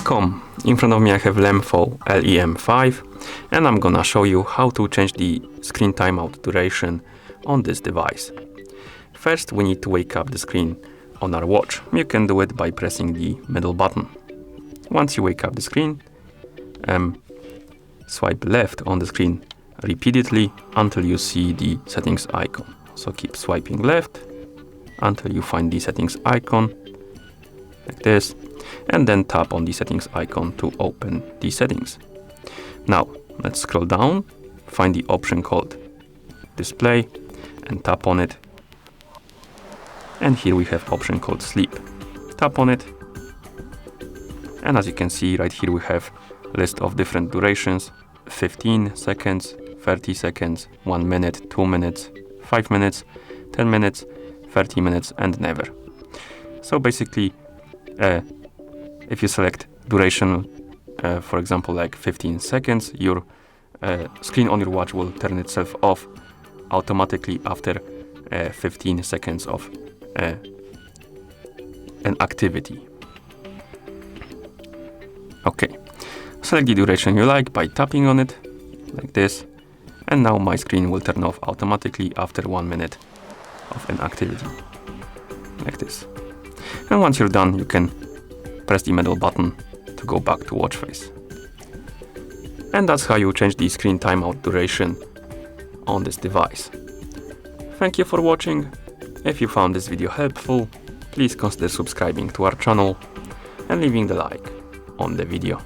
Welcome! In front of me I have LEMFO LEM5 and I'm gonna show you how to change the screen timeout duration on this device. First we need to wake up the screen on our watch. You can do it by pressing the middle button. Once you wake up the screen, swipe left on the screen repeatedly until you see the settings icon. So keep swiping left until you find the settings icon, like this, and then tap on the settings icon to open the settings. Now let's scroll down, find the option called display and tap on it. And here we have option called sleep. Tap on it. And as you can see right here we have a list of different durations: 15 seconds, 30 seconds, 1 minute, 2 minutes, 5 minutes, 10 minutes, 30 minutes and never. So basically if you select duration, for example like 15 seconds, your screen on your watch will turn itself off automatically after 15 seconds of an activity. Okay, select the duration you like by tapping on it, like this, and now my screen will turn off automatically after 1 minute of an activity, like this. And once you're done, you can press the middle button to go back to watch face. And that's how you change the screen timeout duration on this device. Thank you for watching. If you found this video helpful, please consider subscribing to our channel and leaving the like on the video.